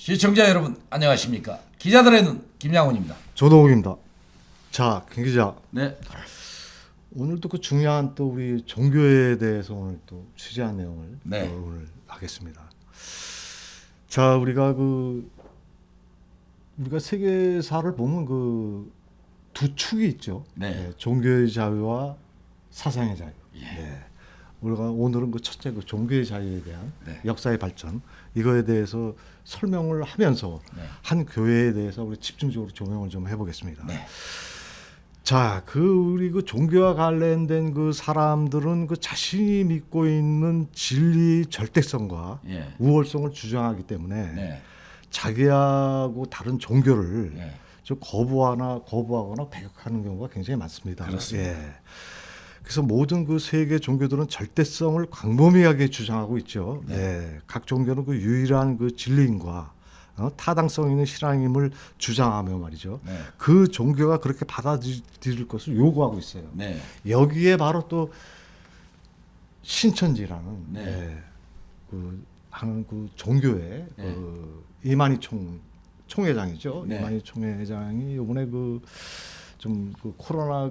시청자 여러분 안녕하십니까? 기자들의 눈 김양훈입니다. 조동욱입니다. 자, 김 기자. 네. 오늘도 그 중요한 또 우리 종교에 대해서 오늘 또 취재한 내용을 네. 오늘 하겠습니다. 자, 우리가 세계사를 보면 그 두 축이 있죠. 네. 종교의 자유와 사상의 자유. 예. 네. 우리가 오늘은 그 첫째 그 종교의 자유에 대한 네. 역사의 발전 이거에 대해서 설명을 하면서 네. 한 교회에 대해서 우리 집중적으로 조명을 좀 해보겠습니다. 네. 자, 우리 그 종교와 관련된 그 사람들은 그 자신이 믿고 있는 진리 절대성과 예. 우월성을 주장하기 때문에 네. 자기하고 다른 종교를 예. 좀 거부하거나 배격하는 경우가 굉장히 많습니다. 그렇습니다. 예. 그래서 모든 그 세계 종교들은 절대성을 광범위하게 주장하고 있죠. 네. 예. 각 종교는 그 유일한 그 진리인과 타당성 있는 신앙임을 주장하며 말이죠. 네. 그 종교가 그렇게 받아들일 것을 요구하고 있어요. 네. 여기에 바로 또 신천지라는 네. 하는 그 종교의 네. 그 이만희 총회장이죠. 네. 이만희 총회장이 이번에 좀 코로나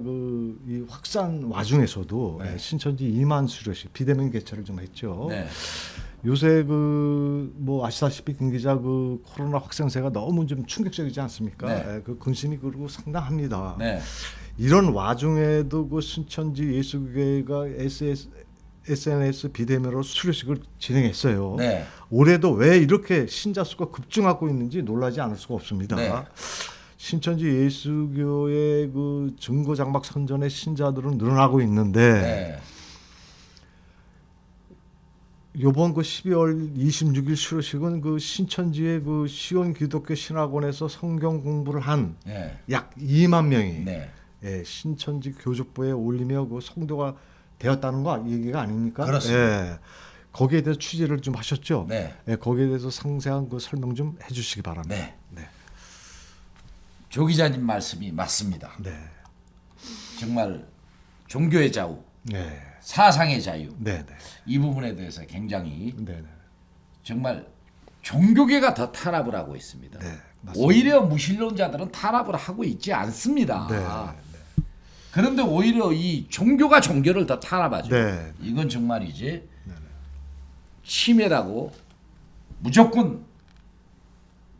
이 확산 와중에서도 네. 신천지 2만 수료식 비대면 개최를 좀 했죠. 네. 요새 아시다시피 김 기자 코로나 확산세가 너무 좀 충격적이지 않습니까? 네. 그 근심이 그리고 상당합니다. 네. 이런 와중에도 그 신천지 예수교회가 SNS 비대면으로 수료식을 진행했어요. 네. 올해도 왜 이렇게 신자 수가 급증하고 있는지 놀라지 않을 수가 없습니다. 네. 신천지 예수교회 그 증거 장막 선전의 신자들은 늘어나고 있는데 네. 이번 12월 26일 수료식은 신천지의 시온 기독교 신학원에서 성경 공부를 한 네. 약 2만 명이 네. 신천지 교족부에 올리며 성도가 되었다는 거 얘기가 아닙니까? 그렇습니다. 예. 거기에 대해서 취재를 좀 하셨죠? 네. 예, 거기에 대해서 상세한 설명 좀 해주시기 바랍니다. 네. 네. 조 기자님 말씀이 맞습니다. 네. 정말 종교의 자유, 네. 사상의 자유 네. 이 부분에 대해서 굉장히 네. 네. 정말 종교계가 더 탄압을 하고 있습니다. 네. 맞습니다. 오히려 무신론자들은 탄압을 하고 있지 않습니다. 네. 그런데 오히려 이 종교가 종교를 더 탄압하죠. 네. 이건 정말이지 침해라고 무조건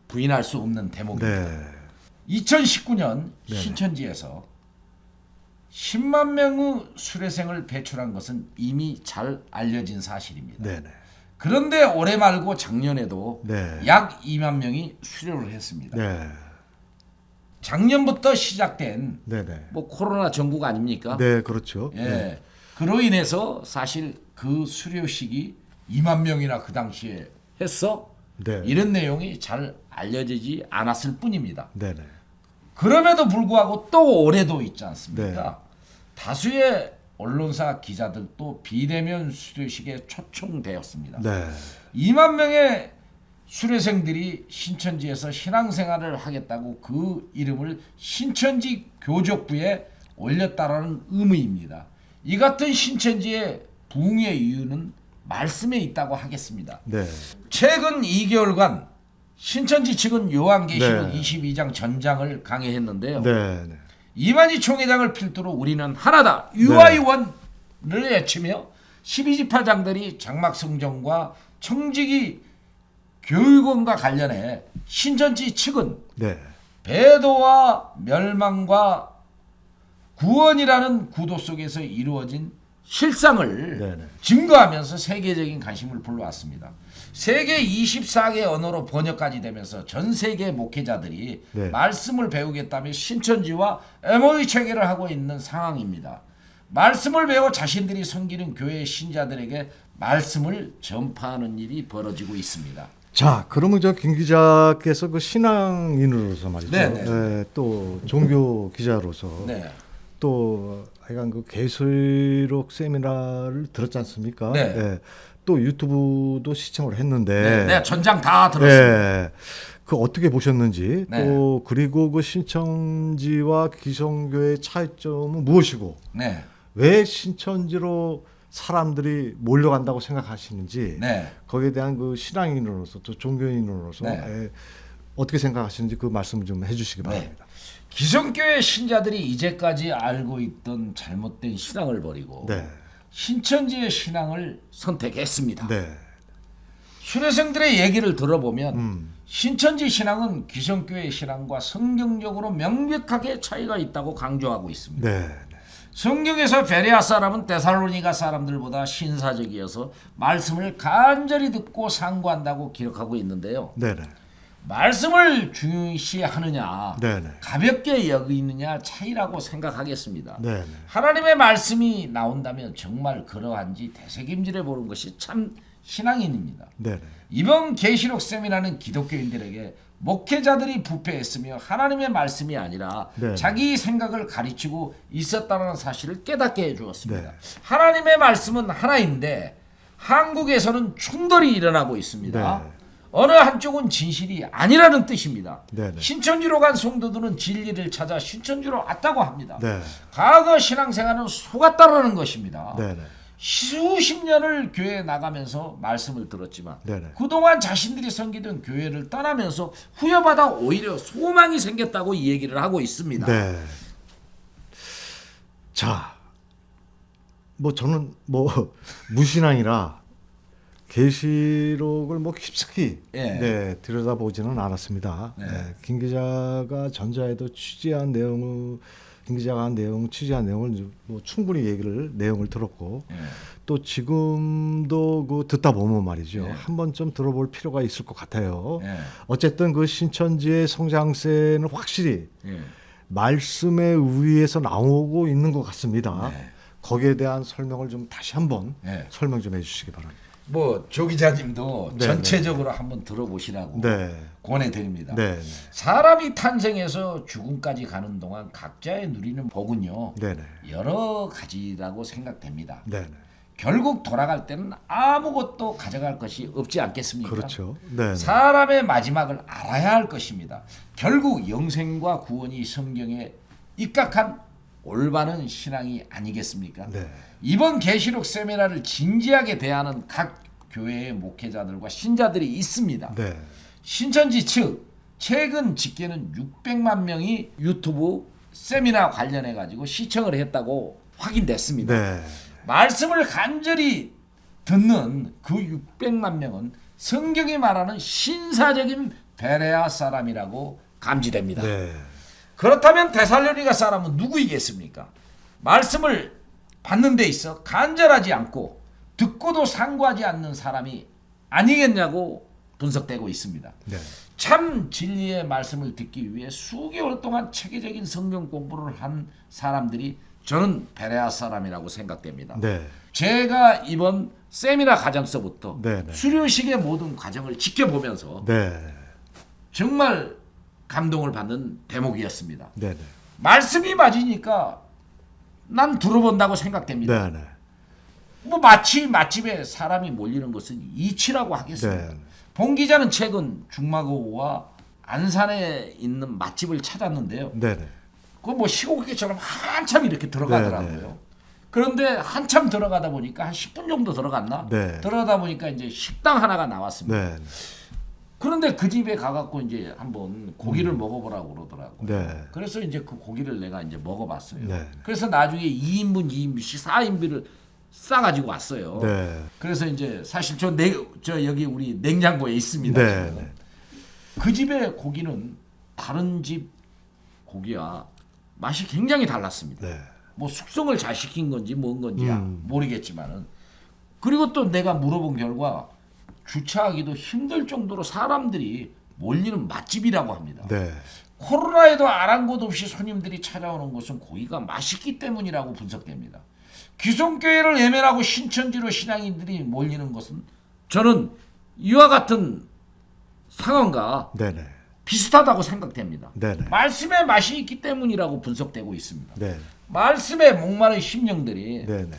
부인할 수 없는 대목입니다. 네. 2019년 네. 신천지에서 10만 명의 수료생을 배출한 것은 이미 잘 알려진 사실입니다. 네. 그런데 올해 말고 작년에도 네. 약 2만 명이 수료를 했습니다. 네. 작년부터 시작된 네. 코로나 전국 아닙니까? 네, 그렇죠. 예. 네. 그로 인해서 사실 그 수료식이 2만 명이나 그 당시에 했어. 네. 이런 내용이 잘 알려지지 않았을 뿐입니다. 네. 그럼에도 불구하고 또 올해도 있지 않습니까? 네. 다수의 언론사 기자들도 비대면 수료식에 초청되었습니다. 네. 2만 명의 수료생들이 신천지에서 신앙생활을 하겠다고 그 이름을 신천지 교족부에 올렸다라는 의미입니다. 이 같은 신천지의 부흥의 이유는 말씀에 있다고 하겠습니다. 네. 최근 2개월간 신천지 측은 요한계시록 네. 22장 전장을 강의했는데요. 네. 이만희 총회장을 필두로 우리는 하나다 UI원을 외치며 12지파장들이 장막성전과 청지기 교육원과 관련해 신천지 측은 네. 배도와 멸망과 구원이라는 구도 속에서 이루어진 실상을 네네. 증거하면서 세계적인 관심을 불러왔습니다. 세계 24개 언어로 번역까지 되면서 전 세계 목회자들이 네. 말씀을 배우겠다며 신천지와 MOU 체결을 하고 있는 상황입니다. 말씀을 배워 자신들이 섬기는 교회 신자들에게 말씀을 전파하는 일이 벌어지고 있습니다. 자, 그러면 김 기자께서 신앙인으로서 말이죠. 네네. 네, 또 종교 기자로서 네. 또 하여간 계시록 세미나를 들었지 않습니까? 네. 또 유튜브도 시청을 했는데. 네. 네. 전장 다 들었습니다. 네. 어떻게 보셨는지 네. 또 그리고 신천지와 기성교의 차이점은 무엇이고 네. 왜 신천지로 사람들이 몰려간다고 생각하시는지 네. 거기에 대한 그 신앙인으로서 또 종교인으로서 네. 어떻게 생각하시는지 그 말씀 좀 해주시기 네. 바랍니다. 기성교회 신자들이 이제까지 알고 있던 잘못된 신앙을 버리고 네, 신천지의 신앙을 선택했습니다. 네, 수료생들의 얘기를 들어보면 신천지 신앙은 기성교회 신앙과 성경적으로 명백하게 차이가 있다고 강조하고 있습니다. 네, 성경에서 베레아 사람은 데살로니가 사람들보다 신사적이어서 말씀을 간절히 듣고 상고한다고 기록하고 있는데요. 네, 네, 말씀을 중시하느냐 네, 네, 가볍게 여기느냐 차이라고 생각하겠습니다. 네, 네. 하나님의 말씀이 나온다면 정말 그러한지 되새김질해 보는 것이 참 신앙인입니다. 네, 네. 이번 계시록 세미나는 기독교인들에게 목회자들이 부패했으며 하나님의 말씀이 아니라 네. 자기 생각을 가르치고 있었다는 사실을 깨닫게 해주었습니다. 네. 하나님의 말씀은 하나인데 한국에서는 충돌이 일어나고 있습니다. 네. 어느 한쪽은 진실이 아니라는 뜻입니다. 네, 네. 신천지로 간 성도들은 진리를 찾아 신천지로 왔다고 합니다. 네. 과거 신앙생활은 속았다라는 것입니다. 네, 네. 수십 년을 교회에 나가면서 말씀을 들었지만 네네. 그동안 자신들이 섬기던 교회를 떠나면서 후회받아 오히려 소망이 생겼다고 이 얘기를 하고 있습니다. 네. 자, 뭐 저는 뭐 무신앙이라 계시록을 뭐 깊숙이 예. 들여다보지는 않았습니다. 네. 김 기자가 전자에도 취재한 내용을 김 기자가 한 내용, 취재한 내용을 뭐 충분히 내용을 들었고 예. 또 지금도 그 듣다 보면 말이죠. 예. 한 번쯤 들어볼 필요가 있을 것 같아요. 예. 어쨌든 그 신천지의 성장세는 확실히 예. 말씀에 의해서 나오고 있는 것 같습니다. 네. 거기에 대한 설명을 좀 다시 한번 네. 설명 좀 해주시기 바랍니다. 뭐 조 기자님도 네, 전체적으로 한번 들어보시라고 네, 권해드립니다. 네, 사람이 탄생해서 죽음까지 가는 동안 각자의 누리는 복은요 네, 네, 여러 가지라고 생각됩니다. 네, 네. 결국 돌아갈 때는 아무것도 가져갈 것이 없지 않겠습니까? 그렇죠. 네, 네. 사람의 마지막을 알아야 할 것입니다. 결국 영생과 구원이 성경에 입각한 올바른 신앙이 아니겠습니까? 네. 이번 계시록 세미나를 진지하게 대하는 각 교회의 목회자들과 신자들이 있습니다. 네. 신천지 측 최근 집계는 600만 명이 유튜브 세미나 관련해 가지고 시청을 했다고 확인됐습니다. 네. 말씀을 간절히 듣는 그 600만 명은 성경이 말하는 신사적인 베레아 사람이라고 감지됩니다. 네. 그렇다면 데살로니가 사람은 누구이겠습니까? 말씀을 받는 데 있어 간절하지 않고 듣고도 상고하지 않는 사람이 아니겠냐고 분석되고 있습니다. 네. 참 진리의 말씀을 듣기 위해 수개월 동안 체계적인 성경 공부를 한 사람들이 저는 베레아 사람이라고 생각됩니다. 네. 제가 이번 세미나 과정서부터 네, 네. 수료식의 모든 과정을 지켜보면서 네. 정말 감동을 받는 대목이었습니다. 네. 네. 말씀이 맞으니까 난 들어본다고 생각됩니다. 네. 네. 뭐 마치 맛집에 사람이 몰리는 것은 이치라고 하겠습니다. 네. 봉 기자는 최근 중마고와 안산에 있는 맛집을 찾았는데요. 네. 네. 그 뭐 시골길처럼 한참 이렇게 들어가더라고요. 네. 그런데 한참 들어가다 보니까 한 10분 정도 들어갔나? 네. 들어가다 보니까 이제 식당 하나가 나왔습니다. 네. 그런데 그 집에 가갖고 이제 한번 고기를 먹어보라고 그러더라고요. 네. 그래서 이제 그 고기를 내가 이제 먹어봤어요. 네. 그래서 나중에 2인분, 2인분씩 4인분을 싸가지고 왔어요. 네. 그래서 이제 사실 저 여기 우리 냉장고에 있습니다. 네. 지금. 네. 그 집의 고기는 다른 집 고기와 맛이 굉장히 달랐습니다. 네. 뭐 숙성을 잘 시킨 건지 뭔 건지야 음. 모르겠지만은 그리고 또 내가 물어본 결과 주차하기도 힘들 정도로 사람들이 몰리는 맛집이라고 합니다. 네. 코로나에도 아랑곳 없이 손님들이 찾아오는 것은 고기가 맛있기 때문이라고 분석됩니다. 기성교회를 예매하고 신천지로 신앙인들이 몰리는 것은 저는 이와 같은 상황과 네. 네. 비슷하다고 생각됩니다. 네네. 말씀의 맛이 있기 때문이라고 분석되고 있습니다. 네. 말씀에 목마른 심령들이 네. 네.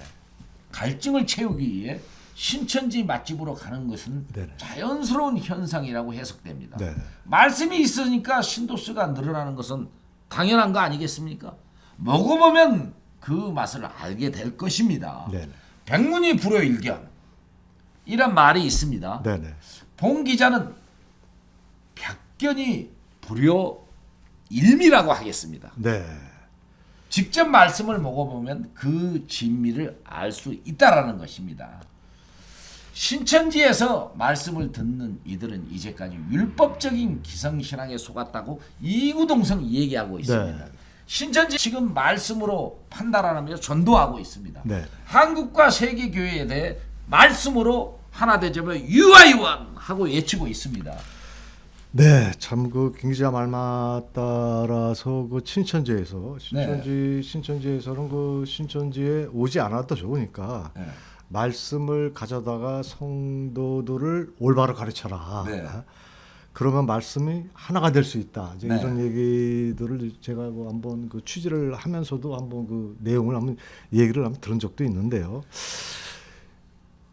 갈증을 채우기 위해 신천지 맛집으로 가는 것은 네네. 자연스러운 현상이라고 해석됩니다. 네. 말씀이 있으니까 신도수가 늘어나는 것은 당연한 거 아니겠습니까? 먹어보면 그 맛을 알게 될 것입니다. 네네. 백문이 불여일견 이런 말이 있습니다. 네네. 봉 기자는 백견이 불여일미라고 하겠습니다. 네. 직접 말씀을 먹어보면 그 진미를 알 수 있다라는 것입니다. 신천지에서 말씀을 듣는 이들은 이제까지 율법적인 기성신앙에 속았다고 이구동성 얘기하고 있습니다. 네. 신천지 지금 말씀으로 판단하면서 전도하고 있습니다. 네. 한국과 세계교회에 대해 말씀으로 하나 되자면 유아유한 하고 외치고 있습니다. 네, 참 그 김기자 말만 따라서 그 신천지에서는 그 신천지에 오지 않아도 좋으니까 네. 말씀을 가져다가 성도들을 올바로 가르쳐라. 네. 그러면 말씀이 하나가 될 수 있다. 이제 네. 이런 얘기들을 제가 뭐 한번 그 취재를 하면서도 한번 그 내용을 한번 얘기를 한번 들은 적도 있는데요.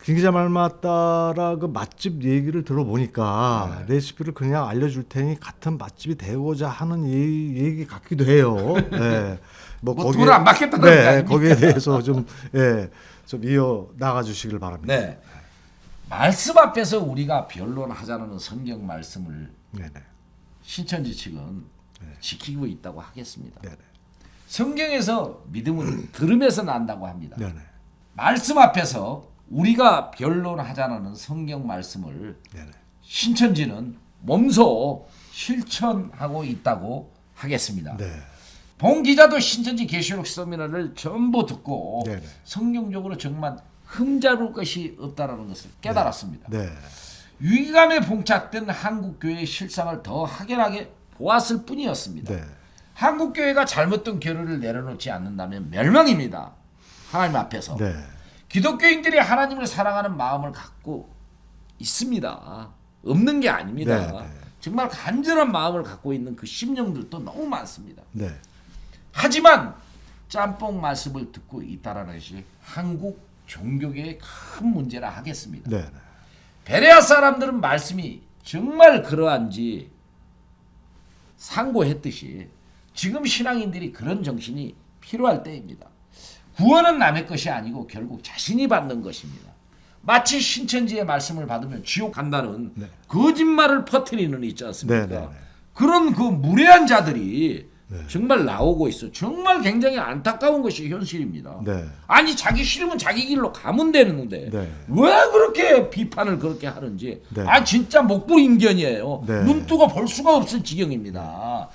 김 기자 말 맞다라 그 맛집 얘기를 들어보니까 레시피를 그냥 알려줄 테니 같은 맛집이 되고자 하는 얘기 같기도 해요. 네. 뭐 돈을 안 받겠다는 거 네, 아닙니까? 거기에 대해서 좀 좀 이어 나가 주시길 바랍니다. 네. 말씀 앞에서 우리가 변론하자는 성경 말씀을 네네. 신천지 측은 지키고 있다고 하겠습니다. 네네. 성경에서 믿음은 들음에서 난다고 합니다. 네네. 말씀 앞에서 우리가 변론하자는 성경 말씀을 네네. 신천지는 몸소 실천하고 있다고 하겠습니다. 네. 봉 기자도 신천지 계시록 세미나를 전부 듣고 네네. 성경적으로 정말 흠잡을 것이 없다라는 것을 깨달았습니다. 네. 위기감에 봉착된 한국교회의 실상을 더 확연하게 보았을 뿐이었습니다. 네. 한국교회가 잘못된 결의를 내려놓지 않는다면 멸망입니다. 하나님 앞에서. 네. 기독교인들이 하나님을 사랑하는 마음을 갖고 있습니다. 없는 게 아닙니다. 네, 네. 정말 간절한 마음을 갖고 있는 그 심령들도 너무 많습니다. 네. 하지만 짬뽕 말씀을 듣고 있다라는 것이 한국 종교계의 큰 문제라 하겠습니다. 네. 베레아 사람들은 말씀이 정말 그러한지 상고했듯이 지금 신앙인들이 그런 정신이 필요할 때입니다. 구원은 남의 것이 아니고 결국 자신이 받는 것입니다. 마치 신천지의 말씀을 받으면 지옥 간다는 네. 거짓말을 퍼뜨리는 있지 않습니까? 네, 네, 네. 그런 그 무례한 자들이 네. 정말 나오고 있어. 정말 굉장히 안타까운 것이 현실입니다. 네. 아니 자기 싫으면 자기 길로 가면 되는데 네. 왜 그렇게 비판을 그렇게 하는지 네. 아 진짜 목불인견이에요. 네. 눈 뜨고 볼 수가 없을 지경입니다.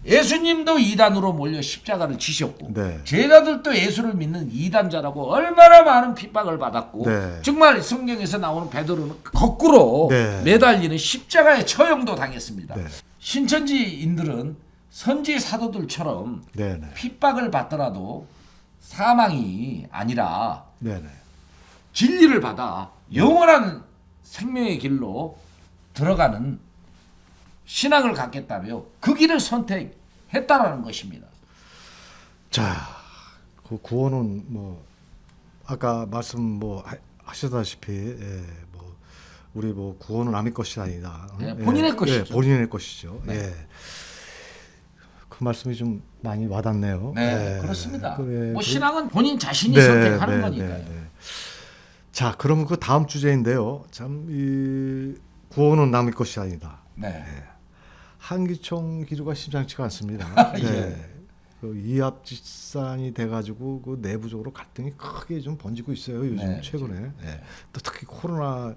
예수님도 이단으로 몰려 십자가를 지셨고 네. 제자들도 예수를 믿는 이단자라고 얼마나 많은 핍박을 받았고 네. 정말 성경에서 나오는 베드로는 거꾸로 네. 매달리는 십자가의 처형도 당했습니다. 네. 신천지인들은 선지 사도들처럼 네. 네. 핍박을 받더라도 사망이 아니라 네. 네. 진리를 받아 영원한 생명의 길로 들어가는 신앙을 갖겠다며 그 길을 선택했다라는 것입니다. 자, 그 구원은 뭐 아까 말씀 뭐 하시다시피 뭐 우리 뭐 구원은 남의 것이 아니다. 네, 본인의 것이죠. 본인의 것이죠. 네. 예. 그 말씀이 좀 많이 와닿네요. 네, 그렇습니다. 그래, 뭐 신앙은 본인 자신이 네, 선택하는 네, 거니까요. 네, 네. 자, 그럼 그 다음 주제인데요. 참 이 구원은 남의 것이 아니다. 네. 한기총 기류가 심상치가 않습니다. 예. 네. 그 이합집산이 돼가지고 그 내부적으로 갈등이 크게 좀 번지고 있어요. 요즘 네, 최근에. 네. 또 특히 코로나가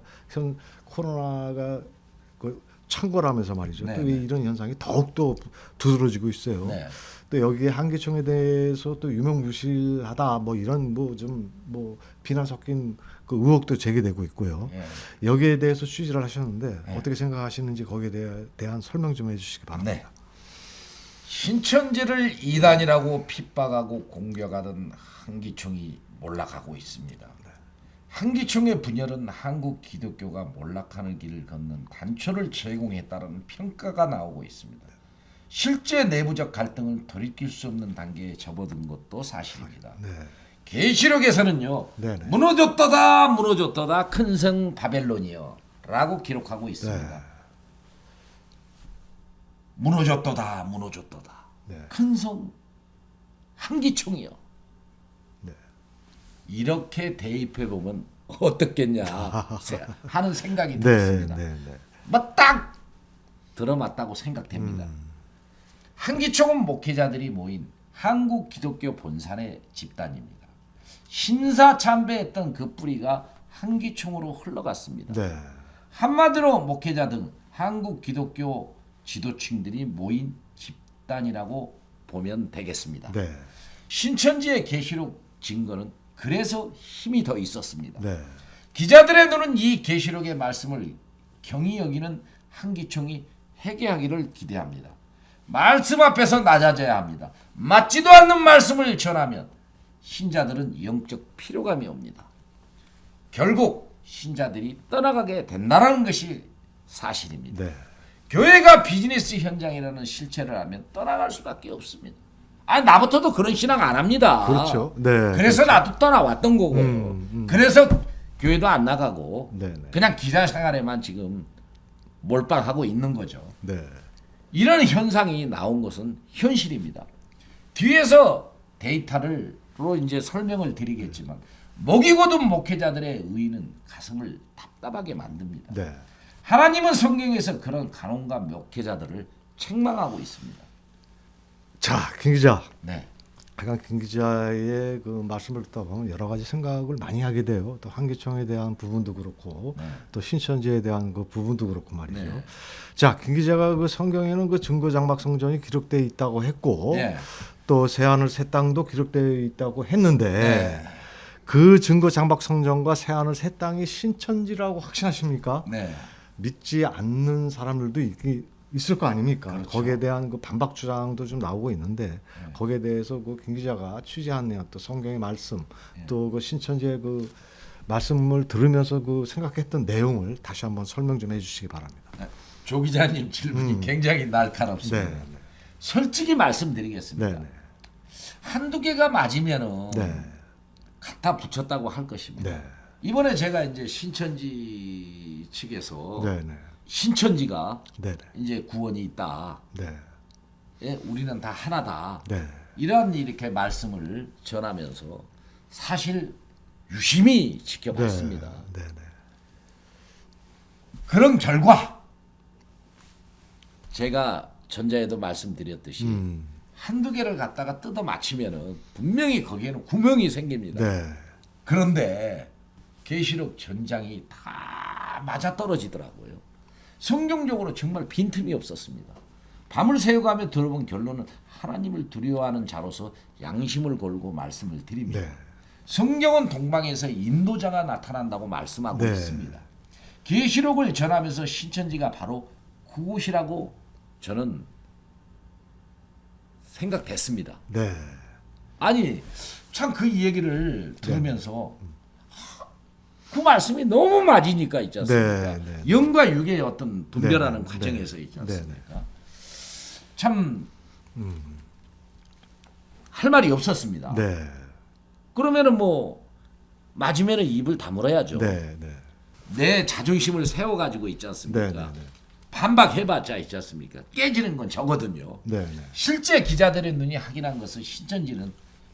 그 창궐하면서 말이죠. 네, 또 네. 이런 현상이 더욱더 두드러지고 있어요. 네. 또 여기에 한기총에 대해서 또 유명무실하다 뭐 이런 뭐 좀 뭐 비난 섞인 그 의혹도 제기되고 있고요. 예. 여기에 대해서 취재를 하셨는데 네. 어떻게 생각하시는지 거기에 대한 설명 좀 해주시기 바랍니다. 네. 신천지를 이단이라고 핍박하고 공격하던 한기총이 몰락하고 있습니다. 한기총의 분열은 한국 기독교가 몰락하는 길을 걷는 단초를 제공했다는 평가가 나오고 있습니다. 실제 내부적 갈등을 돌이킬 수 없는 단계에 접어든 것도 사실입니다. 네. 계시록에서는요. 네네. 무너졌도다 큰 성 바벨론이요 라고 기록하고 있습니다. 네. 무너졌도다 네. 큰 성 한기총이요. 네. 이렇게 대입해 보면 어떻겠냐 하는 생각이 네, 들었습니다. 네, 네. 뭐 딱 들어맞다고 생각됩니다. 한기총은 목회자들이 모인 한국 기독교 본산의 집단입니다. 신사참배했던 그 뿌리가 한기총으로 흘러갔습니다. 네. 한마디로 목회자 등 한국 기독교 지도층들이 모인 집단이라고 보면 되겠습니다. 네. 신천지의 계시록 증거는 그래서 힘이 더 있었습니다. 네. 기자들의 눈은 이 계시록의 말씀을 경히 여기는 한기총이 회개하기를 기대합니다. 말씀 앞에서 낮아져야 합니다. 맞지도 않는 말씀을 전하면 신자들은 영적 피로감이 옵니다. 결국 신자들이 떠나가게 된다는 것이 사실입니다. 네. 교회가 비즈니스 현장이라는 실체를 알면 떠나갈 수밖에 없습니다. 나부터도 그런 신앙 안 합니다. 그렇죠. 네. 그래서 나도 떠나왔던 거고. 그래서 교회도 안 나가고 네, 네. 그냥 기자 생활에만 지금 몰빵하고 있는 거죠. 네. 이런 현상이 나온 것은 현실입니다. 뒤에서 데이터로 이제 설명을 드리겠지만 먹이고 둔 목회자들의 의의는 가슴을 답답하게 만듭니다. 네. 하나님은 성경에서 그런 간원과 목회자들을 책망하고 있습니다. 자, 김 기자. 네. 약간 김 기자의 그 말씀을 듣다 보면 여러 가지 생각을 많이 하게 돼요. 또 한기총에 대한 부분도 그렇고 네. 또 신천지에 대한 그 부분도 그렇고 말이죠. 네. 자, 김 기자가 그 성경에는 그 증거 장막 성전이 기록되어 있다고 했고 네. 또 새하늘 새 땅도 기록되어 있다고 했는데 네. 그 증거 장막 성전과 새하늘 새 땅이 신천지라고 확신하십니까? 네. 믿지 않는 사람들도 있을 거 아닙니까? 그렇죠. 거기에 대한 그 반박 주장도 좀 나오고 있는데 거기에 대해서 그 김 기자가 취재한 내용, 또 성경의 말씀, 또 그 신천지의 그 말씀을 들으면서 그 생각했던 내용을 다시 한번 설명 좀 해주시기 바랍니다. 조 기자님 질문이 굉장히 날카롭습니다. 네, 솔직히 말씀드리겠습니다. 네, 네, 한두 개가 맞으면은 네, 갖다 붙였다고 할 것입니다. 네, 이번에 제가 이제 신천지 측에서 네, 네, 신천지가 네, 이제 구원이 있다. 네, 예, 우리는 다 하나다. 네, 이런 이렇게 말씀을 전하면서 사실 유심히 지켜봤습니다. 네, 네, 그런 결과 제가 전자에도 말씀드렸듯이 한두 개를 갖다가 뜯어 맞히면은 분명히 거기에는 구멍이 생깁니다. 네, 그런데 계시록 전장이 다 맞아 떨어지더라고요. 성경적으로 정말 빈틈이 없었습니다. 밤을 새워가며 들어본 결론은 하나님을 두려워하는 자로서 양심을 걸고 말씀을 드립니다. 네. 성경은 동방에서 인도자가 나타난다고 말씀하고 네. 있습니다. 계시록을 전하면서 신천지가 바로 그곳이라고 저는 생각됐습니다. 네, 아니 참 그 얘기를 들으면서 그 말씀이 너무 맞으니까 있지 않습니까? 네, 네. 영과 육의 어떤 분별하는 네, 과정에서 네, 있지 네, 않습니까? 참 할 말이 없었습니다. 네, 그러면은 뭐 맞으면은 입을 다물어야죠. 네, 네, 내 자존심을 세워가지고 있지 않습니까? 네, 네, 네. 반박해봤자 있지 않습니까? 깨지는 건 저거든요. 네, 네. 실제 기자들의 눈이 확인한 것은 신천지는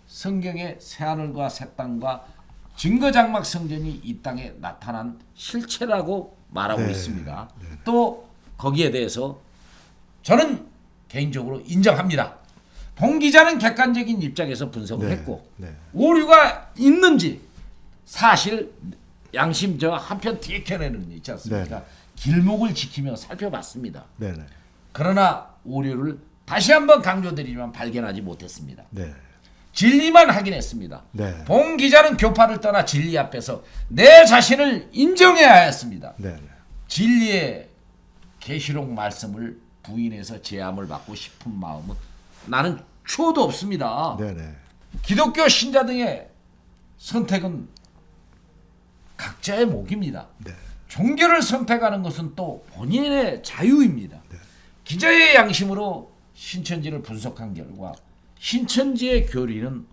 성경의 새하늘과 새 땅과 증거장막 성전이 이 땅에 나타난 실체라고 말하고 네. 있습니다. 또 거기에 대해서 저는 개인적으로 인정합니다. 봉 기자는 객관적인 입장에서 분석을 네. 했고 네. 오류가 있는지 사실 양심 저 한편 뒤에 켜내는 있지 않습니까? 네. 길목을 지키며 살펴봤습니다. 네, 네. 그러나 오류를 다시 한번 강조드리지만 발견하지 못했습니다. 네. 진리만 확인했습니다. 네. 봉 기자는 교파를 떠나 진리 앞에서 내 자신을 인정해야 했습니다. 네, 네. 진리의 계시록 말씀을 부인해서 제함을 받고 싶은 마음은 나는 추호도 없습니다. 네, 네. 기독교 신자 등의 선택은 각자의 몫입니다. 네. 종교를 선택하는 것은 또 본인의 자유입니다. 기자의 양심으로 신천지를 분석한 결과 신천지의 교리는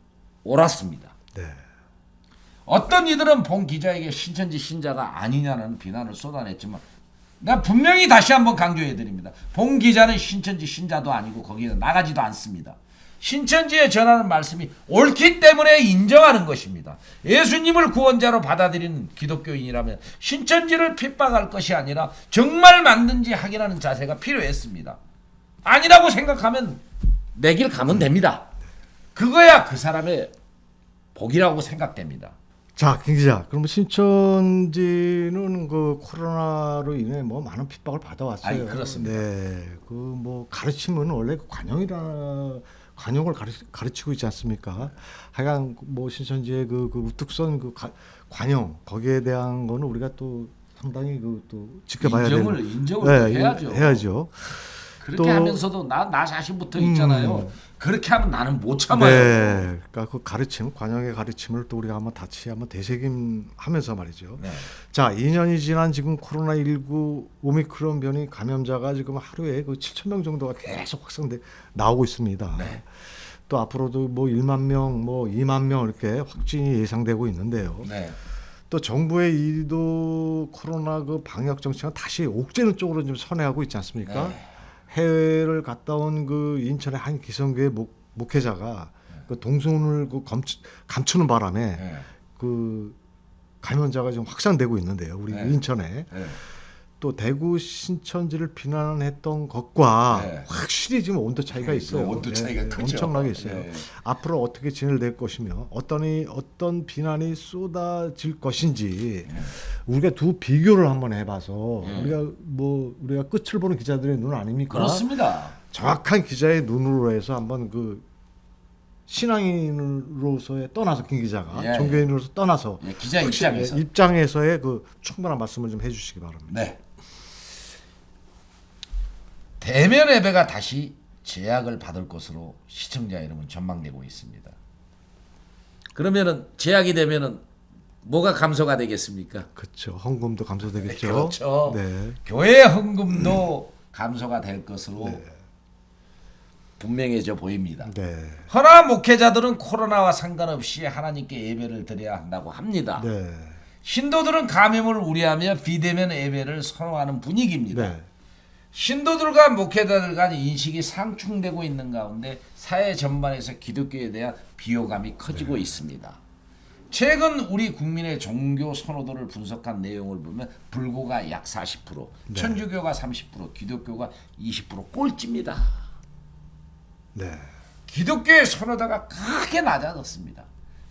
옳았습니다. 네. 어떤 이들은 봉 기자에게 신천지 신자가 아니냐는 비난을 쏟아냈지만 내가 분명히 다시 한번 강조해 드립니다. 봉 기자는 신천지 신자도 아니고 거기에 나가지도 않습니다. 신천지에 전하는 말씀이 옳기 때문에 인정하는 것입니다. 예수님을 구원자로 받아들이는 기독교인이라면 신천지를 핍박할 것이 아니라 정말 맞는지 확인하는 자세가 필요했습니다. 아니라고 생각하면 내 길 가면 됩니다. 그거야 그 사람의 복이라고 생각됩니다. 자, 김 기자, 그러면 신천지는 그 코로나로 인해 뭐 많은 핍박을 받아왔어요. 아니, 그렇습니다. 네, 그 뭐 가르침은 원래 그 관용을 가르치고 있지 않습니까? 하여간 뭐 신천지의 그 우뚝선 관용 거기에 대한 거는 우리가 또 상당히 또 지켜봐야 되는. 인정을 네, 해야죠. 해야죠. 그렇게 또, 하면서도 나 자신부터 있잖아요. 그렇게 하면 나는 못 참아요. 네, 그러니까 그 가르침, 관용의 가르침을 또 우리가 한번 되새김하면서 말이죠. 네. 자, 2년이 지난 지금 코로나19 오미크론 변이 감염자가 지금 하루에 그 7천 명 정도가 계속 나오고 있습니다. 네. 또 앞으로도 뭐 1만 명, 뭐 2만 명 이렇게 확진이 예상되고 있는데요. 네. 또 정부의 이도 코로나 그 방역 정책은 다시 옥죄는 쪽으로 좀 선회하고 있지 않습니까? 네. 해외를 갔다 온 그 인천의 한 기성교회 목회자가 그 동선을 감추는 바람에 네. 그 감염자가 좀 확산되고 있는데요. 우리 네. 인천에 네. 또 대구 신천지를 비난했던 것과 네. 확실히 지금 온도 차이가 있어요. 온도 차이가 크죠. 엄청나게 있어요. 네. 앞으로 어떻게 진행될 것이며 어떤 비난이 쏟아질 것인지 우리가 두 비교를 한번 해봐서 우리가 끝을 보는 기자들의 눈 아닙니까? 그렇습니다. 정확한 기자의 눈으로 해서 한번 그 신앙인으로서의 떠나서 김 기자가 종교인으로서 떠나서 기자 입장에서의 그 충분한 말씀을 좀 해주시기 바랍니다. 네. 대면 예배가 다시 제약을 받을 것으로 시청자 여러분 전망되고 있습니다. 그러면은 제약이 되면은 뭐가 감소가 되겠습니까? 그렇죠. 헌금도 감소되겠죠. 그렇죠. 네. 교회 헌금도 감소가 될 것으로 분명해져 보입니다. 네. 허나 목회자들은 코로나와 상관없이 하나님께 예배를 드려야 한다고 합니다. 네. 신도들은 감염을 우려하며 비대면 예배를 선호하는 분위기입니다. 네. 신도들과 목회자들 간 인식이 상충되고 있는 가운데 사회 전반에서 기독교에 대한 비호감이 커지고 있습니다. 최근 우리 국민의 종교 선호도를 분석한 내용을 보면 불교가 약 40%, 천주교가 30%, 기독교가 20% 꼴찌입니다. 네. 기독교의 선호도가 크게 낮아졌습니다.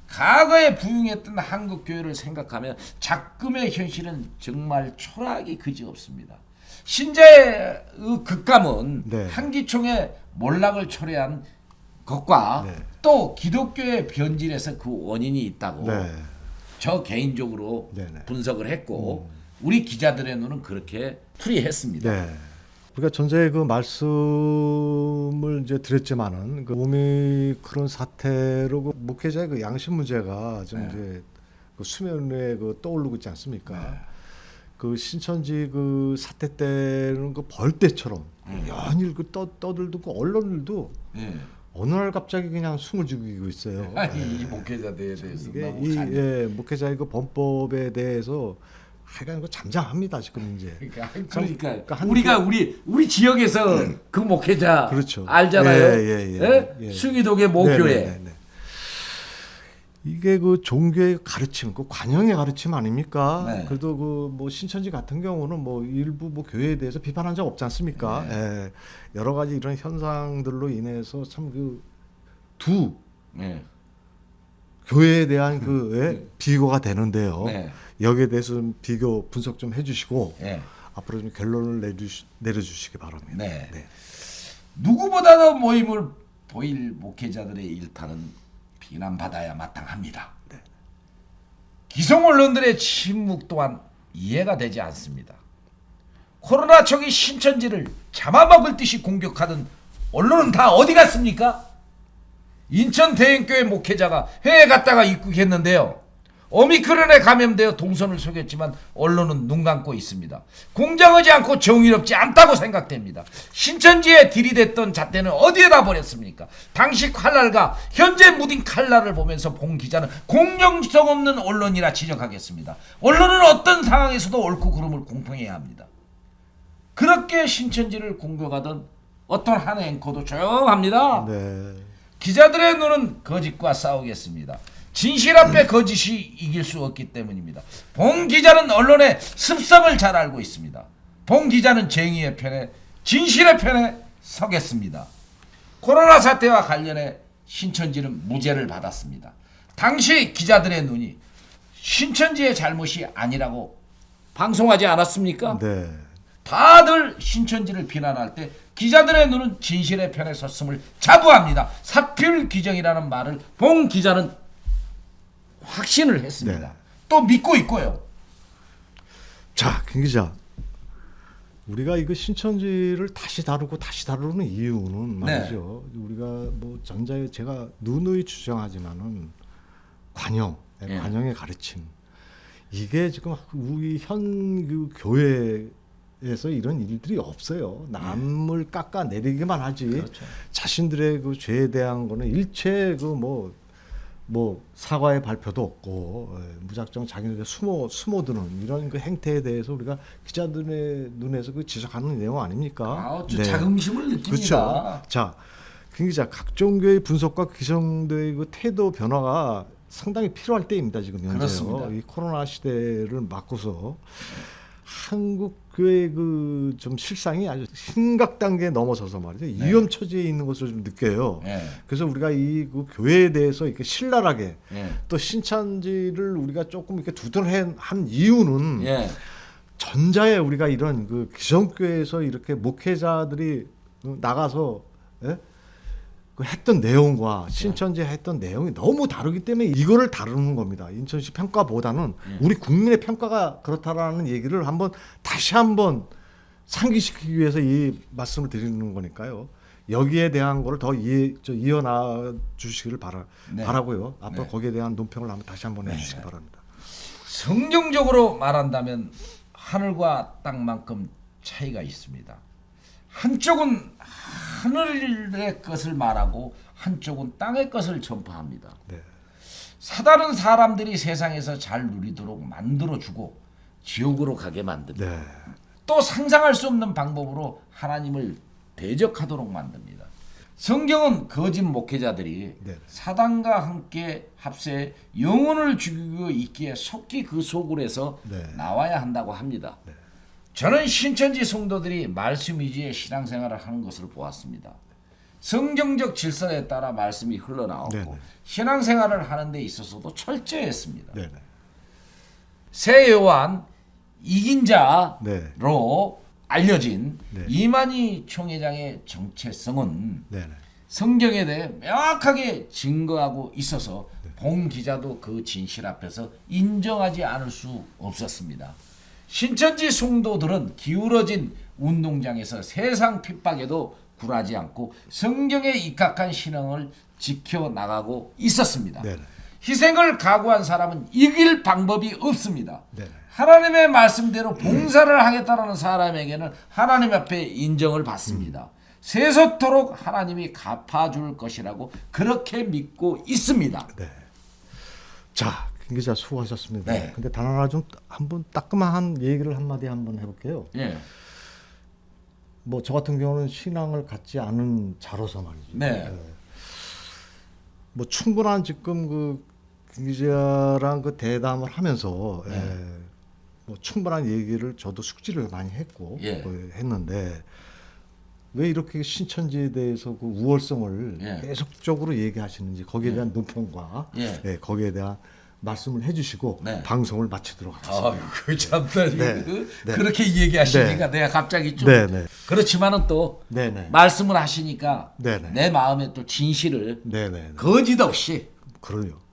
과거에 부흥했던 한국 교회를 생각하면 작금의 현실은 정말 초라하기 그지없습니다. 신자의 극감은 한기총의 몰락을 초래한 것과 또 기독교의 변질에서 그 원인이 있다고 저 개인적으로 분석을 했고 우리 기자들의 눈은 그렇게 풀이했습니다. 네. 우리가 전에 그 말씀을 이제 드렸지만은 그 오미크론 사태로 그 목회자의 그 양심 문제가 좀 이제 그 수면에 그 떠오르고 있지 않습니까? 그 신천지 그 사태 때는 그 벌떼처럼 연일 그 떠들던 그 언론들도 어느 날 갑자기 그냥 숨을 죽이고 있어요. 이 목회자들에 대해서 이 목회자의 그 범법에 대해서 하여간 그 잠잠합니다 지금 이제. 그러니까 우리 지역에서 그 목회자 그렇죠. 알잖아요. 숭이동의 모교회. 이게 그 종교의 가르침, 그 관영의 가르침 아닙니까? 그래도 그 뭐 신천지 같은 경우는 뭐 일부 뭐 교회에 대해서 비판한 적 없지 않습니까? 여러 가지 이런 현상들로 인해서 참 그 두 교회에 대한 그 비교가 되는데요. 여기에 대해서 좀 비교 분석 좀 해주시고 앞으로 좀 결론을 내려주시기 바랍니다. 누구보다도 모임을 보일 목회자들의 일탈은 비난받아야 마땅합니다. 기성 언론들의 침묵 또한 이해가 되지 않습니다. 코로나 초기 신천지를 잡아먹을 듯이 공격하던 언론은 다 어디 갔습니까? 인천 대형교회 목회자가 해외 갔다가 입국했는데요. 오미크론에 감염되어 동선을 속였지만 언론은 눈 감고 있습니다. 공정하지 않고 정의롭지 않다고 생각됩니다. 신천지에 들이댔던 잣대는 어디에다 버렸습니까? 당시 칼날과 현재 묻은 칼날을 보면서 본 기자는 공정성 없는 언론이라 지적하겠습니다. 언론은 어떤 상황에서도 옳고 그름을 공평해야 합니다. 그렇게 신천지를 공격하던 어떤 한 앵커도 조용합니다. 기자들의 눈은 거짓과 싸우겠습니다. 진실 앞에 거짓이 이길 수 없기 때문입니다. 봉 기자는 언론의 습성을 잘 알고 있습니다. 봉 기자는 정의의 편에 진실의 편에 서겠습니다. 코로나 사태와 관련해 신천지는 무죄를 받았습니다. 당시 기자들의 눈이 신천지의 잘못이 아니라고 방송하지 않았습니까? 네. 다들 신천지를 비난할 때 기자들의 눈은 진실의 편에 섰음을 자부합니다. 사필 규정이라는 말을 봉 기자는 확신을 했습니다. 네. 또 믿고 있고요. 자, 김 기자. 우리가 이거 신천지를 다시 다루는 이유는 말이죠. 우리가 뭐 전자에 제가 누누이 주장하지만은 관영의 가르침. 이게 지금 우리 현 교회에서 이런 일들이 없어요. 남을 깎아내리기만 하지. 그렇죠. 자신들의 그 죄에 대한 거는 일체 그 뭐 사과의 발표도 없고 무작정 자기네들 숨어드는 이런 그 행태에 대해서 우리가 기자들의 눈에서 그 지적하는 내용 아닙니까? 네. 자긍심을 느낍니다. 그렇죠. 자, 김 기자, 각종 교의 분석과 기성도의 그 태도 변화가 상당히 필요할 때입니다. 지금 현재요. 그렇습니다. 이 코로나 시대를 맞고서 한국 교회 그 좀 실상이 아주 심각 단계에 넘어서서 말이죠. 네. 위험 처지에 있는 것을 좀 느껴요. 네. 그래서 우리가 이 그 교회에 대해서 이렇게 신랄하게 예. 또 신천지를 우리가 조금 이렇게 두둔한 이유는 예. 전자에 우리가 이런 그 기성교회에서 이렇게 목회자들이 나가서 그 했던 내용과 신천지에 했던 내용이 너무 다르기 때문에 이거를 다루는 겁니다. 인천시 평가보다는 우리 국민의 평가가 그렇다라는 얘기를 다시 한번 상기시키기 위해서 이 말씀을 드리는 거니까요. 여기에 대한 거를 더 이어나 주시기를 바라고요. 앞으로 네. 거기에 대한 논평을 다시 한번 해주시기 바랍니다. 성경적으로 말한다면 하늘과 땅만큼 차이가 있습니다. 한쪽은 하늘의 것을 말하고 한쪽은 땅의 것을 전파합니다. 네. 사단은 사람들이 세상에서 잘 누리도록 만들어주고 지옥으로 가게 만듭니다. 네. 또 상상할 수 없는 방법으로 하나님을 대적하도록 만듭니다. 성경은 거짓 목회자들이 네. 사단과 함께 합세해 영혼을 죽이고 있기에 속히 그 소굴에서 네. 나와야 한다고 합니다. 네. 저는 신천지 성도들이 말씀 위주의 신앙생활을 하는 것을 보았습니다. 성경적 질서에 따라 말씀이 흘러나오고 네네. 신앙생활을 하는 데 있어서도 철저했습니다. 네네. 새 요한 이긴 자로 네. 알려진 네. 이만희 총회장의 정체성은 네네. 성경에 대해 명확하게 증거하고 있어서 봉 기자도 그 진실 앞에서 인정하지 않을 수 없었습니다. 신천지 성도들은 기울어진 운동장에서 세상 핍박에도 굴하지 않고 성경에 입각한 신앙을 지켜나가고 있었습니다. 네네. 희생을 각오한 사람은 이길 방법이 없습니다. 네네. 하나님의 말씀대로 봉사를 하겠다는 사람에게는 하나님 앞에 인정을 받습니다. 세서토록 하나님이 갚아줄 것이라고 그렇게 믿고 있습니다. 네. 자, 김 기자 수고하셨습니다. 네. 근데 단 하나 좀 한번 따끔한 얘기를 한마디 한번 해볼게요. 예. 뭐 저 같은 경우는 신앙을 갖지 않은 자로서 말이죠. 네. 뭐 충분한 지금 김 기자랑 그 대담을 하면서 뭐 충분한 얘기를 저도 숙지를 많이 했고 했는데 왜 이렇게 신천지에 대해서 그 우월성을 계속적으로 얘기하시는지 거기에 대한 논평과 거기에 대한 말씀을 해주시고 방송을 마치도록 하겠습니다. 아유, 참나 그렇게 얘기하시니까 내가 갑자기 좀 그렇지만은 또 말씀을 하시니까 내 마음에 또 진실을 거짓 없이 그럼요.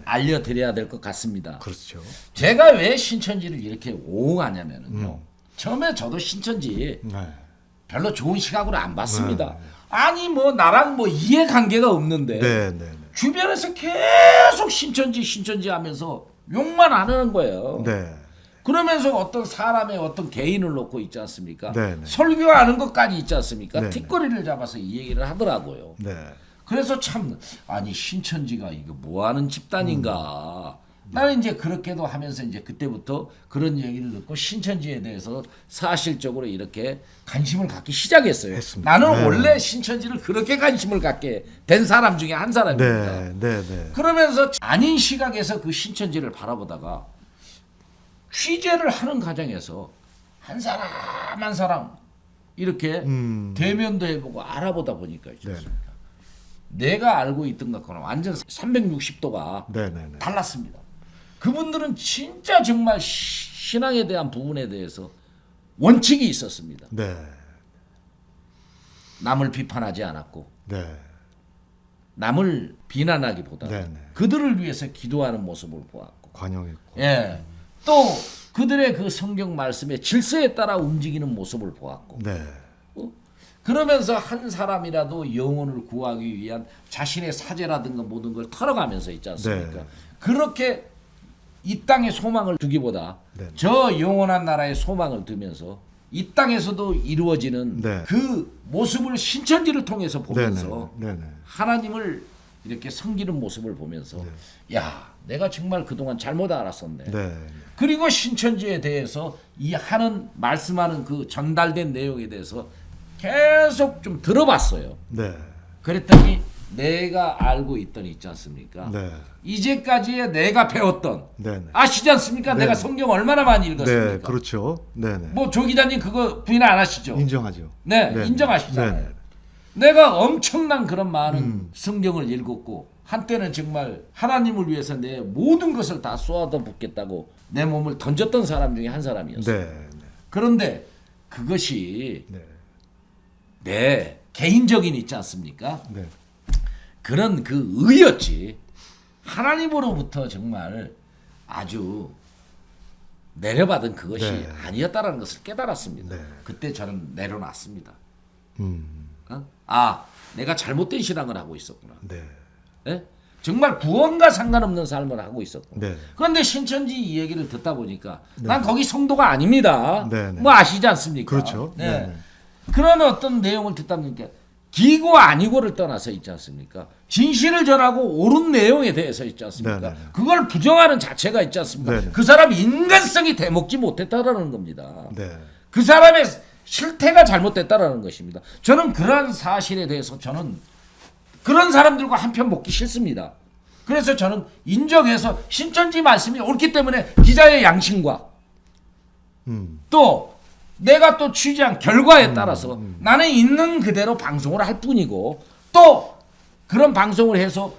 알려드려야 될 것 같습니다. 그렇죠. 제가 왜 신천지를 이렇게 옹호하냐면요. 처음에 저도 신천지 별로 좋은 시각으로 안 봤습니다. 아니 뭐 나랑 뭐 이해관계가 없는데 주변에서 계속 신천지 하면서 욕만 안 하는 거예요. 그러면서 어떤 사람의 어떤 개인을 놓고 있지 않습니까? 설교하는 것까지 있지 않습니까? 뒷거리를 잡아서 이 얘기를 하더라고요. 그래서 참 아니 신천지가 이거 뭐하는 집단인가 나는 이제 그렇게도 하면서 이제 그때부터 그런 얘기를 듣고 신천지에 대해서 사실적으로 이렇게 관심을 갖기 시작했어요. 했습니다. 나는 네. 원래 신천지를 그렇게 관심을 갖게 된 사람 중에 한 사람입니다. 네, 네, 네. 그러면서 아닌 시각에서 그 신천지를 바라보다가 취재를 하는 과정에서 한 사람 한 사람 이렇게 대면도 해보고 알아보다 보니까 있지 않습니까? 내가 알고 있던 것과는 완전 360도가 네, 네, 네. 달랐습니다. 그분들은 진짜 정말 신앙에 대한 부분에 대해서 원칙이 있었습니다. 네. 남을 비판하지 않았고 네. 남을 비난하기보다 네, 네. 그들을 위해서 기도하는 모습을 보았고, 관용했고. 예, 또 그들의 그 성경 말씀의 질서에 따라 움직이는 모습을 보았고, 네. 그러면서 한 사람이라도 영혼을 구하기 위한 자신의 사죄라든가 모든 걸 털어가면서 있지 않습니까? 네. 그렇게 이 땅에 소망을 두기보다 네. 저 영원한 나라에 소망을 두면서 이 땅에서도 이루어지는 네. 그 모습을 신천지를 통해서 보면서 네, 네. 하나님을 이렇게 섬기는 모습을 보면서 야, 내가 정말 그동안 잘못 알았었네. 네. 그리고 신천지에 대해서 이 하는 말씀하는 그 전달된 내용에 대해서 계속 좀 들어봤어요. 네. 그랬더니 내가 알고 있더니 있지 않습니까? 네. 이제까지의 내가 배웠던 네, 네. 아시지 않습니까? 네. 내가 성경 얼마나 많이 읽었습니까? 네, 그렇죠. 네, 네. 뭐 조 기자님 그거 부인 안 하시죠? 인정하죠. 네, 네. 인정하시잖아요. 네, 네. 내가 엄청난 그런 많은 성경을 읽었고 한때는 정말 하나님을 위해서 내 모든 것을 다 쏟아붓겠다고 내 몸을 던졌던 사람 중에 한 사람이었어요. 네. 네. 그런데 그것이 네. 내 개인적인 있지 않습니까? 네. 그런 그 의였지 하나님으로부터 정말 아주 내려받은 그것이 네. 아니었다라는 것을 깨달았습니다. 네. 그때 저는 내려놨습니다. 음. 아, 내가 잘못된 신앙을 하고 있었구나. 네. 예? 정말 구원과 상관없는 삶을 하고 있었구나. 네. 그런데 신천지 이 얘기를 듣다 보니까 난 거기 성도가 아닙니다. 네, 네. 뭐 아시지 않습니까? 그렇죠. 네. 네, 네. 그런 어떤 내용을 듣다 보니까 기고 아니고를 떠나서 있지 않습니까? 진실을 전하고 옳은 내용에 대해서 있지 않습니까? 네, 네. 그걸 부정하는 자체가 있지 않습니까? 네, 네. 그 사람 인간성이 되먹지 못했다라는 겁니다. 네. 그 사람의 실태가 잘못됐다라는 것입니다. 저는 그러한 사실에 대해서 저는 그런 사람들과 한편 먹기 싫습니다. 그래서 저는 인정해서 신천지 말씀이 옳기 때문에 기자의 양심과 또 내가 또 취재한 결과에 따라서 나는 있는 그대로 방송을 할 뿐이고 또 그런 방송을 해서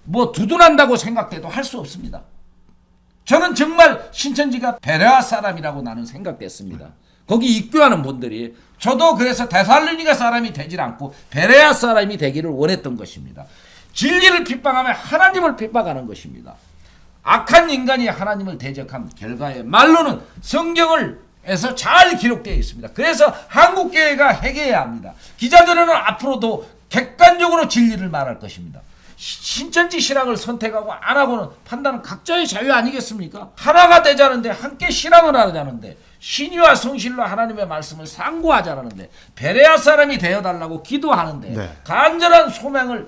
뭐 두둔한다고 생각돼도 할 수 없습니다. 저는 정말 신천지가 베레아 사람이라고 나는 생각됐습니다. 거기 입교하는 분들이 저도 그래서 데살로니가 사람이 되질 않고 베레아 사람이 되기를 원했던 것입니다. 진리를 핍박하면 하나님을 핍박하는 것입니다. 악한 인간이 하나님을 대적한 결과의 말로는 성경을 에서 잘 기록되어 있습니다. 그래서 한국교회가 회개해야 합니다. 기자들은 앞으로도 객관적으로 진리를 말할 것입니다. 신천지 신앙을 선택하고 안 하고는 판단은 각자의 자유 아니겠습니까? 하나가 되자는데 함께 신앙을 하자는데 신의와 성실로 하나님의 말씀을 상고하자는데 베레아 사람이 되어달라고 기도하는데 네. 간절한 소망을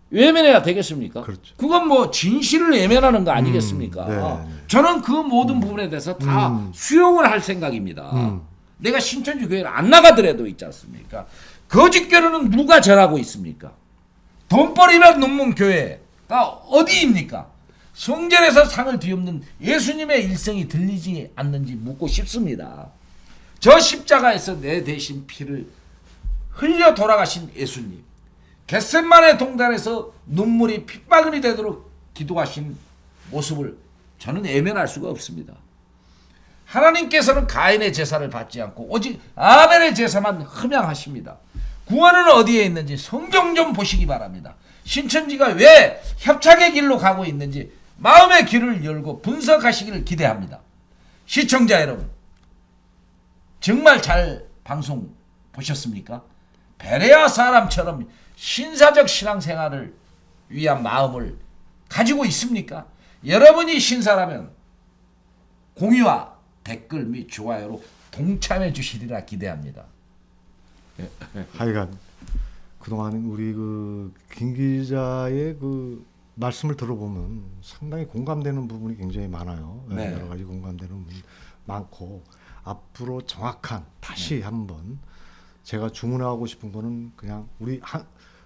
외면해야 되겠습니까? 그렇죠. 그건 뭐 진실을 외면하는 거 아니겠습니까? 네. 저는 그 모든 부분에 대해서 다 수용을 할 생각입니다. 내가 신천지 교회를 안 나가더라도 있지 않습니까? 거짓 교회는 누가 절하고 있습니까? 돈벌이면 논문 교회가 어디입니까? 성전에서 상을 뒤엎는 예수님의 일성이 들리지 않는지 묻고 싶습니다. 저 십자가에서 내 대신 피를 흘려 돌아가신 예수님, 겟세마네 동산에서 눈물이 핏방울이 되도록 기도하신 모습을 저는 외면할 수가 없습니다. 하나님께서는 가인의 제사를 받지 않고 오직 아벨의 제사만 흠양하십니다. 구원은 어디에 있는지 성경 좀 보시기 바랍니다. 신천지가 왜 협착의 길로 가고 있는지 마음의 길을 열고 분석하시기를 기대합니다. 시청자 여러분, 정말 잘 방송 보셨습니까? 베레아 사람처럼 신사적 신앙생활을 위한 마음을 가지고 있습니까? 여러분이 신사라면 공유와 댓글 및 좋아요로 동참해 주시리라 기대합니다. 하여간 그동안 우리 그 김 기자의 그 말씀을 들어보면 상당히 공감되는 부분이 굉장히 많아요. 네. 여러 가지 공감되는 부분이 많고 앞으로 정확한 다시 한번 제가 주문하고 싶은 거는 그냥 우리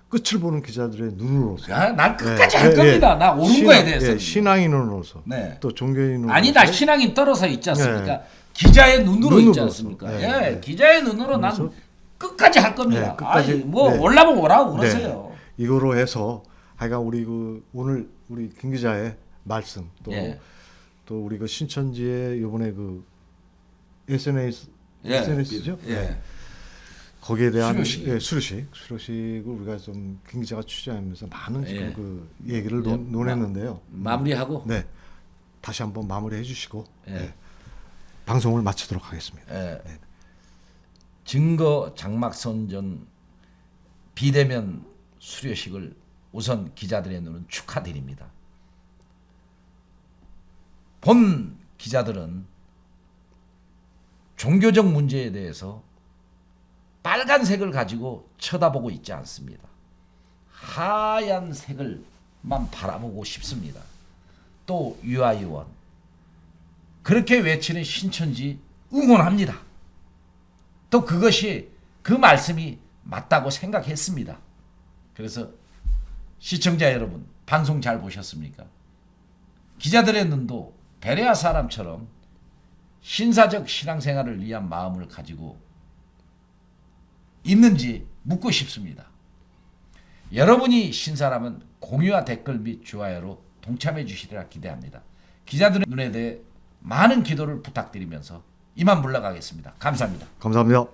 끝을 보는 기자들의 눈으로서 난 끝까지 할 겁니다. 나 옳은 거에 대해서. 신앙인으로서 네. 또 종교인으로서 아니 나 신앙인 떨어서 있지 않습니까? 기자의 눈으로 있지 눈으로서. 않습니까? 네. 예, 기자의 눈으로 난 그래서- 끝까지 할 겁니다. 네, 끝까지, 아니, 뭐 네. 올라면 오라고 그러세요. 이거로 해서 하여간 우리 오늘 우리 김 기자의 말씀 또 예. 또 우리 신천지의 이번에 SNS죠? 예. 거기에 대한 수료식. 수료식을 우리가 좀 김 기자가 취재하면서 많은 지금 예. 그 얘기를 이제 논했는데요. 마무리하고 네, 다시 한번 마무리해 주시고 예. 방송을 마치도록 하겠습니다. 예. 증거 장막 선전 비대면 수료식을 우선 기자들의 눈은 축하드립니다. 본 기자들은 종교적 문제에 대해서 빨간색을 가지고 쳐다보고 있지 않습니다. 하얀 색을만 바라보고 싶습니다. 또 유아유원 그렇게 외치는 신천지 응원합니다. 또 그것이 그 말씀이 맞다고 생각했습니다. 그래서 시청자 여러분 방송 잘 보셨습니까? 기자들의 눈도 베레아 사람처럼 신사적 신앙생활을 위한 마음을 가지고 있는지 묻고 싶습니다. 여러분이 신사라면 공유와 댓글 및 좋아요로 동참해 주시리라 기대합니다. 기자들의 눈에 대해 많은 기도를 부탁드리면서 이만 물러가겠습니다. 감사합니다. 감사합니다.